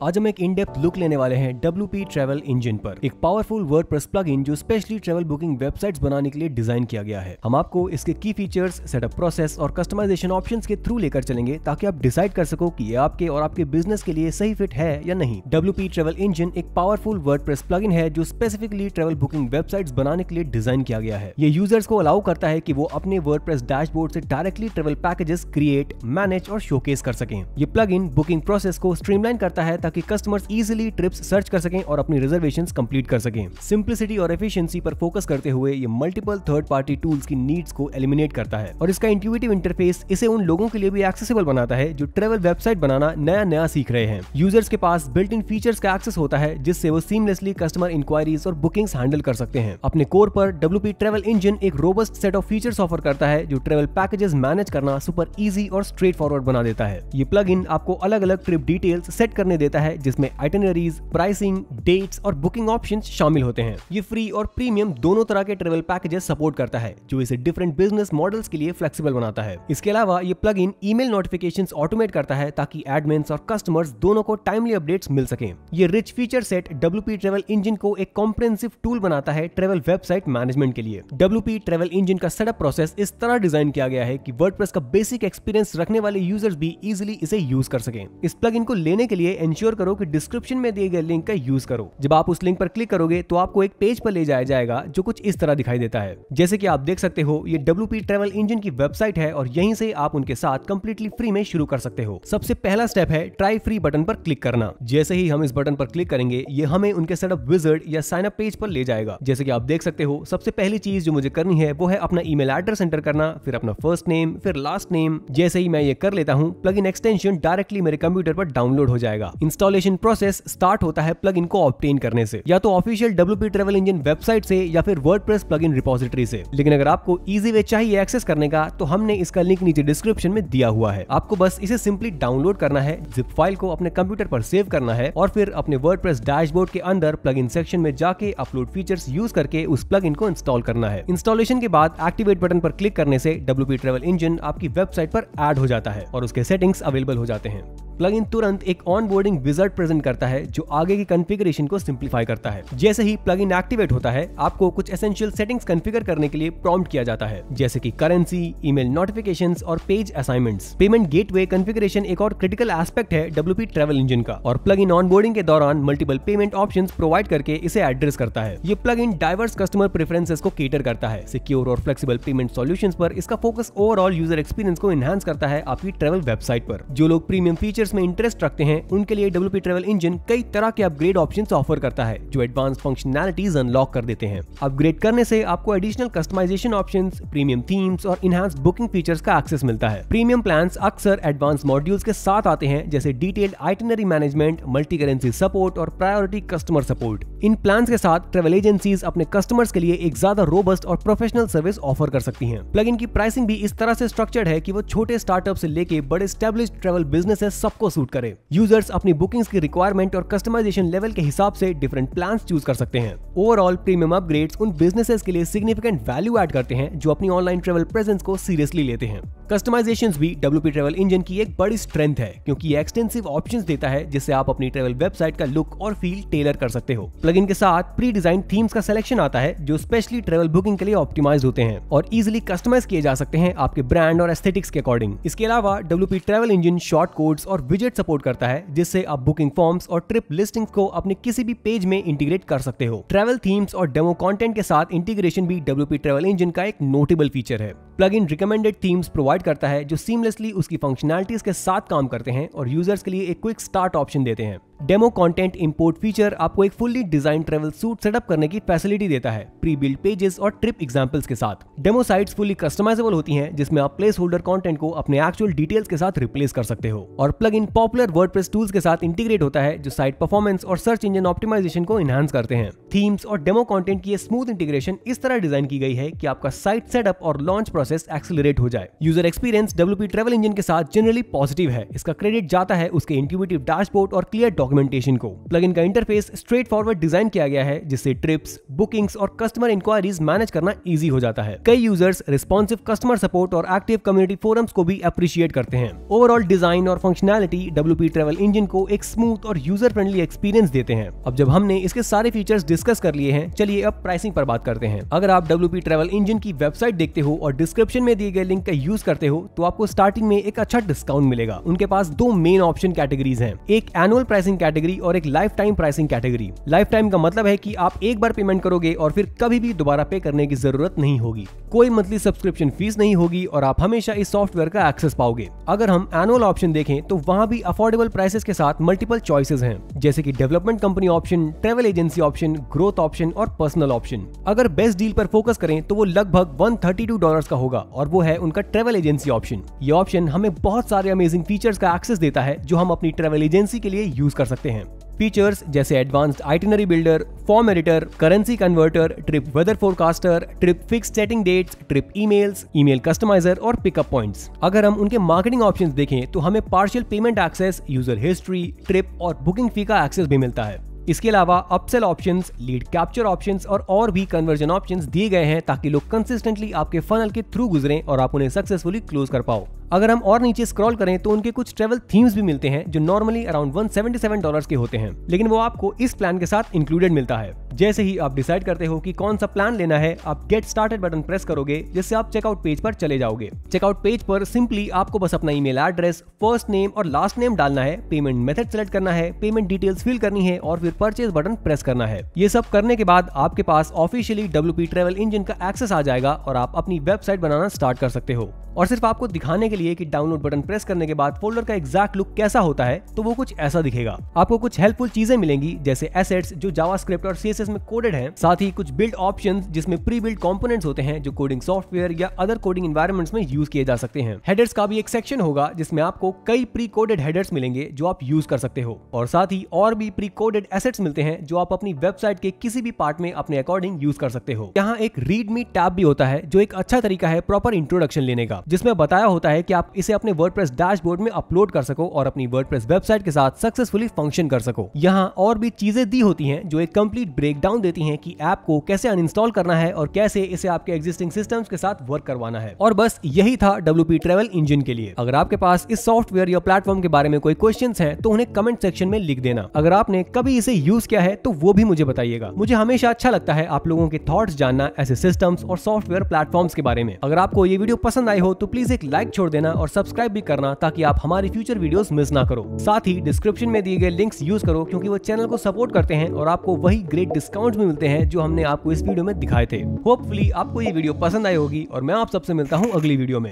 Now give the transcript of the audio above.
आज हम एक इन डेप्थ लुक लेने वाले हैं WP ट्रैवल इंजन पर, एक पावरफुल वर्डप्रेस प्लगइन जो स्पेशली ट्रैवल बुकिंग वेबसाइट्स बनाने के लिए डिजाइन किया गया है। हम आपको इसके की फीचर्स, सेटअप प्रोसेस और कस्टमाइजेशन ऑप्शंस के थ्रू लेकर चलेंगे ताकि आप डिसाइड कर सको कि ये आपके और आपके बिजनेस के लिए सही फिट है या नहीं। WP ट्रैवल इंजन एक पावरफुल वर्डप्रेस प्लगइन है जो स्पेसिफिकली ट्रैवल बुकिंग वेबसाइट्स बनाने के लिए डिजाइन किया गया है। ये यूजर्स को अलाउ करता है कि वो अपने वर्डप्रेस डैशबोर्ड से directly travel packages create, manage और शोकेस कर सकें। ये प्लगइन बुकिंग प्रोसेस को स्ट्रीमलाइन करता है ताकि कस्टमर्स इजीली ट्रिप्स सर्च कर सकें और अपनी रिजर्वेशंस कंप्लीट कर सकें। सिंप्लिसिटी और एफिशिएंसी पर फोकस करते हुए ये मल्टीपल थर्ड पार्टी टूल्स की नीड्स को एलिमिनेट करता है और इसका इंट्यूटिव इंटरफेस इसे उन लोगों के लिए भी एक्सेसिबल बनाता है जो ट्रैवल वेबसाइट बनाना नया सीख रहे हैं। यूजर्स के पास बिल्ट इन फीचर्स का एक्सेस होता है जिससे वो सीमलेसली कस्टमर इंक्वायरीज और बुकिंग्स हैंडल कर सकते हैं। अपने कोर पर WP ट्रैवल इंजन एक robust set of features offer करता है जो ट्रैवल पैकेजेस मैनेज करना सुपर इजी और स्ट्रेट फॉरवर्ड बना देता है। ये प्लगइन आपको अलग अलग ट्रिप डिटेल्स सेट करने देता है जिसमें आइटिनरीज, प्राइसिंग, डेट्स और बुकिंग ऑप्शंस शामिल होते हैं। ये फ्री और प्रीमियम दोनों तरह के ट्रैवल पैकेजेस सपोर्ट करता है जो इसे डिफरेंट बिजनेस मॉडल्स के लिए फ्लेक्सिबल बनाता है। इसके अलावा ये प्लगइन ईमेल नोटिफिकेशंस ऑटोमेट करता है ताकि एडमिन्स और कस्टमर्स दोनों को टाइमली अपडेट्स मिल सकें। ये rich feature set WP travel engine को एक कॉम्प्रिहेंसिव टूल बनाता है ट्रैवल वेबसाइट मैनेजमेंट के लिए। WP ट्रैवल इंजन का सेटअप प्रोसेस इस तरह डिजाइन किया गया है कि वर्डप्रेस का बेसिक एक्सपीरियंस रखने वाले यूजर्स भी इजीली इसे यूज कर सकें। इस प्लगइन को लेने के लिए इंश्योर करो कि डिस्क्रिप्शन में दिए गए लिंक का यूज करो। जब आप उस लिंक पर क्लिक करोगे तो आपको एक पेज पर ले जाया जाएगा जो कुछ इस तरह दिखाई देता है। जैसे कि आप देख सकते हो ये WP ट्रैवल इंजन की वेबसाइट है और यहीं से आप उनके साथ कंप्लीटली फ्री में शुरू कर सकते हो। सबसे पहला स्टेप है ट्राई फ्री बटन पर क्लिक करना। जैसे ही हम इस बटन पर क्लिक करेंगे ये हमें उनके सेटअप विजार्ड या साइन अप पेज पर ले जाएगा। जैसे कि आप देख सकते हो सबसे पहली चीज जो मुझे करनी है वो है अपना ईमेल एड्रेस एंटर करना, फिर अपना फर्स्ट नेम, फिर लास्ट नेम। जैसे ही मैं ये कर लेता हूँ प्लगइन एक्सटेंशन डायरेक्टली मेरे कंप्यूटर पर डाउनलोड हो जाएगा। इंस्टॉलेशन प्रोसेस स्टार्ट होता है प्लगइन को ऑब्टेन करने से, या तो official WP travel engine website से या फिर वर्डप्रेस प्लगइन रिपोजिटरी से। लेकिन अगर आपको इजी वे चाहिए एक्सेस करने का तो हमने इसका लिंक नीचे डिस्क्रिप्शन में दिया हुआ है। आपको बस इसे सिंपली डाउनलोड करना है, जिप फाइल को अपने कंप्यूटर पर सेव करना है और फिर अपने वर्डप्रेस डैशबोर्ड के अंदर प्लगइन सेक्शन में जाके अपलोड फीचर्स यूज करके उस प्लगइन को इंस्टॉल करना है। इंस्टॉलेशन के बाद एक्टिवेट बटन पर क्लिक करने से WP ट्रैवल इंजन आपकी वेबसाइट पर ऐड हो जाता है और उसके सेटिंग्स अवेलेबल हो जाते हैं। प्लगइन तुरंत एक ऑनबोर्डिंग विजार्ड प्रेजेंट करता है जो आगे की कॉन्फ़िगरेशन को सिंपलीफाई करता है। जैसे ही प्लगइन एक्टिवेट होता है आपको कुछ एसेंशियल सेटिंग्स कॉन्फ़िगर करने के लिए प्रॉम्प्ट किया जाता है, जैसे कि करेंसी, ईमेल नोटिफिकेशंस और page assignments. Payment gateway configuration एक और क्रिटिकल एस्पेक्ट है WP ट्रैवल इंजन का और प्लगइन ऑनबोर्डिंग के दौरान मल्टीपल पेमेंट ऑप्शंस प्रोवाइड करके इसे एड्रेस करता है। ये प्लगइन डाइवर्स कस्टमर प्रेफरेंसेस को केटर करता है। सिक्योर और फ्लेक्सिबल पेमेंट सॉल्यूशंस पर इसका फोकस ओवरऑल यूजर एक्सपीरियंस को एनहांस करता है आपकी ट्रैवल वेबसाइट पर। जो लोग प्रीमियम फीचर्स में इंटरेस्ट रखते हैं उनके लिए WP ट्रैवल इंजन कई तरह के अपग्रेड ऑप्शंस ऑफर करता है जो एडवांस फंक्शनैलिटीज अनलॉक कर देते हैं। अपग्रेड करने से आपको additional customisation options, premium themes और इनहांस्ड बुकिंग फीचर्स का एक्सेस मिलता है। प्रीमियम प्लान्स अक्सर एडवांस मॉड्यूल्स के साथ आते हैं जैसे detailed itinerary management, multi currency support और प्रायोरिटी कस्टमर सपोर्ट। इन प्लान्स के साथ ट्रैवल एजेंसीज अपने कस्टमर्स के लिए एक ज्यादा रोबस्ट और प्रोफेशनल सर्विस ऑफर कर सकती हैं। प्लगइन की प्राइसिंग भी इस तरह से स्ट्रक्चर्ड है कि वो छोटे स्टार्टअप से लेके बड़े एस्टैब्लिश्ड ट्रैवल बिजनेसेस सबको सूट करे। यूजर्स अपनी बुकिंग्स की रिक्वायरमेंट और कस्टमाइजेशन लेवल के हिसाब से डिफरेंट प्लान्स चूज कर सकते हैं। ओवरऑल प्रीमियम अपग्रेड्स उन बिजनेसेस के लिए सिग्निफिकेंट वैल्यू ऐड करते हैं जो अपनी ऑनलाइन ट्रैवल प्रेजेंस को सीरियसली लेते हैं। कस्टमाइजेशंस भी WP ट्रैवल इंजन की एक बड़ी स्ट्रेंथ है क्योंकि ये एक्सटेंसिव ऑप्शंस देता है जिससे आप अपनी ट्रैवल वेबसाइट का लुक और फील टेलर कर सकते हो। प्लगइन के साथ प्री डिजाइन थीम्स का सिलेक्शन आता है जो स्पेशली ट्रैवल बुकिंग के लिए ऑप्टिमाइज्ड होते हैं और इजीली कस्टमाइज किए जा सकते हैं आपके ब्रांड और एस्थेटिक्स के अकॉर्डिंग। इसके अलावा WP travel engine short codes और विजेट सपोर्ट करता है जिससे आप बुकिंग फॉर्म्स और ट्रिप लिस्टिंग्स को अपने किसी भी पेज में इंटीग्रेट कर सकते हो। ट्रैवल थीम्स और डेमो कंटेंट के साथ इंटीग्रेशन भी WP ट्रैवल इंजन का एक नोटेबल फीचर है। प्लगइन रिकमेंडेड थीम्स प्रोवाइड करता है जो सीमलेसली उसकी फंक्शनैलिटीज के साथ काम करते हैं और यूजर्स के लिए एक क्विक स्टार्ट ऑप्शन देते हैं। डेमो कंटेंट इंपोर्ट फीचर आपको एक fully design travel suit setup करने की फैसिलिटी देता है प्री बिल्ड पेजेस और ट्रिप एग्जांपल्स के साथ। डेमो साइट्स फुल्ली कस्टमाइजेबल होती हैं जिसमें आप प्लेस होल्डर कंटेंट को अपने एक्चुअल डिटेल्स के साथ रिप्लेस कर सकते हो और प्लगइन पॉपुलर वर्डप्रेस टूल्स के साथ इंटीग्रेट होता है जो साइट परफॉर्मेंस और सर्च इंजन ऑप्टिमाइजेशन को एनहांस करते हैं। थीम्स और डेमो कंटेंट की स्मूथ इंटीग्रेशन इस तरह डिजाइन की गई है कि आपका साइट सेटअप और लॉन्च प्रोसेस एक्सेलरेट हो जाए। User experience WP travel engine के साथ जनरली पॉजिटिव है। इसका क्रेडिट जाता है उसके इंट्यूटिव डैशबोर्ड और क्लियर डॉक्यूमेंटेशन को। प्लगइन का इंटरफेस स्ट्रेट फॉरवर्ड डिजाइन किया गया है, जिससे ट्रिप्स, बुकिंग्स और कस्टमर इंक्वायरीज मैनेज करना इजी हो जाता है। कई यूजर्स रिस्पॉन्सिव कस्टमर सपोर्ट और एक्टिव कम्युनिटी फोरम्स को भी अप्रिशिएट करते हैं। ओवरऑल डिजाइन और फंक्शनैलिटी WP ट्रैवल इंजन को एक स्मूथ और यूजर फ्रेंडली एक्सपीरियंस देते हैं। अब जब हमने इसके सारे फीचर्स डिस्कस कर लिए हैं, चलिए अब प्राइसिंग पर बात करते हैं। अगर आप WP ट्रैवल इंजन की वेबसाइट देखते हो और डिस्क्रिप्शन में दिए गए लिंक का यूज करते हो तो आपको स्टार्टिंग में एक अच्छा डिस्काउंट मिलेगा। उनके पास दो मेन ऑप्शन कैटेगरीज हैं, एक एनुअल प्राइसिंग कैटेगरी और एक life time pricing category. Life time का मतलब है कि आप एक बार पेमेंट करोगे और फिर कभी भी दोबारा पे करने की जरूरत नहीं होगी। कोई मंथली सब्सक्रिप्शन फीस नहीं होगी और आप हमेशा इस सॉफ्टवेयर का एक्सेस पाओगे। अगर हम एनुअल ऑप्शन देखें तो वहां भी अफोर्डेबल प्राइसेस के साथ मल्टीपल चॉइसेस हैं, जैसे कि development company option, travel agency option, growth option और पर्सनल ऑप्शन। अगर बेस्ट डील पर फोकस करें तो वो लगभग $132 का होगा और वो है उनका ट्रैवल एजेंसी ऑप्शन। ये ऑप्शन हमें बहुत सारे अमेजिंग फीचर्स का एक्सेस देता है जो हम अपनी ट्रैवल एजेंसी के लिए यूज कर सकते हैं। फीचर्स जैसे advanced itinerary builder, form editor, currency converter, trip weather forecaster, trip fix setting dates, trip emails, email customiser और पिकअप पॉइंट्स। अगर हम उनके मार्केटिंग ऑप्शंस देखें तो हमें partial payment access, user history, trip और बुकिंग फी का एक्सेस भी मिलता है। इसके अलावा upsell options, lead capture options और भी कन्वर्जन ऑप्शंस दिए गए हैं ताकि लोग कंसिस्टेंटली आपके फनल के थ्रू गुजरें और आप उन्हें सक्सेसफुली क्लोज कर पाओ। अगर हम और नीचे स्क्रॉल करें तो उनके कुछ ट्रैवल थीम्स भी मिलते हैं जो नॉर्मली अराउंड $177 के होते हैं, लेकिन वो आपको इस प्लान के साथ इंक्लूडेड मिलता है। जैसे ही आप डिसाइड करते हो कि कौन सा प्लान लेना है, आप गेट स्टार्टेड बटन प्रेस करोगे, जिससे आप चेकआउट पेज पर चले जाओगे। चेकआउट पेज पर सिंपली आपको बस अपना ईमेल एड्रेस, फर्स्ट नेम और लास्ट नेम डालना है, पेमेंट मेथड सेलेक्ट करना है, पेमेंट डिटेल्स फिल करनी है और फिर परचेज बटन प्रेस करना है। ये सब करने के बाद आपके पास ऑफिशियली WP ट्रैवल इंजन का एक्सेस आ जाएगा और आप अपनी वेबसाइट बनाना स्टार्ट कर सकते हो। और सिर्फ आपको दिखाने के लिए कि डाउनलोड बटन प्रेस करने के बाद फोल्डर का एग्जैक्ट लुक कैसा होता है, तो वो कुछ ऐसा दिखेगा। आपको कुछ हेल्पफुल चीजें मिलेंगी जैसे एसेट्स जो जावास्क्रिप्ट और CSS में कोडेड हैं, साथ ही कुछ बिल्ड ऑप्शंस जिसमें प्री बिल्ड कंपोनेंट्स होते हैं जो कोडिंग सॉफ्टवेयर या अदर कोडिंग एनवायरनमेंट्स में यूज किए जा सकते हैं। हेडर्स का भी एक सेक्शन होगा जिसमें आपको कई प्री कोडेड हेडर्स मिलेंगे जो आप यूज कर सकते हो, और साथ ही और भी प्री कोडेड एसेट्स मिलते हैं जो आप अपनी वेबसाइट के किसी भी पार्ट में अपने अकॉर्डिंग यूज कर सकते हो। यहाँ एक रीड मी टैब भी होता है जो एक अच्छा तरीका है प्रॉपर इंट्रोडक्शन लेने का, जिसमें बताया होता है कि आप इसे अपने वर्डप्रेस डैशबोर्ड में अपलोड कर सको और अपनी वर्डप्रेस वेबसाइट के साथ सक्सेसफुली फंक्शन कर सको। यहाँ और भी चीजें दी होती हैं जो एक कंप्लीट ब्रेकडाउन देती हैं कि ऐप को कैसे अनइंस्टॉल करना है और कैसे इसे आपके एग्जिस्टिंग सिस्टम्स के साथ वर्क करवाना है। और बस यही था WP ट्रैवल इंजन के लिए। अगर आपके पास इस सॉफ्टवेयर या प्लेटफॉर्म के बारे में कोई क्वेश्चंस हैं तो उन्हें कमेंट सेक्शन में लिख देना। अगर आपने कभी इसे यूज किया है तो वो भी मुझे बताइएगा। मुझे हमेशा अच्छा लगता है आप लोगों के थॉट्स जानना ऐसे सिस्टम्स और सॉफ्टवेयर प्लेटफॉर्म्स के बारे में। अगर आपको ये वीडियो पसंद आई हो तो प्लीज एक लाइक छोड़ देना और सब्सक्राइब भी करना ताकि आप हमारी फ्यूचर वीडियोस मिस ना करो। साथ ही डिस्क्रिप्शन में दिए गए लिंक्स यूज करो क्योंकि वो चैनल को सपोर्ट करते हैं और आपको वही ग्रेट डिस्काउंट्स भी मिलते हैं जो हमने आपको इस वीडियो में दिखाए थे। होपफुली आपको ये वीडियो पसंद आई होगी और मैं आप सबसे मिलता हूँ अगली वीडियो में।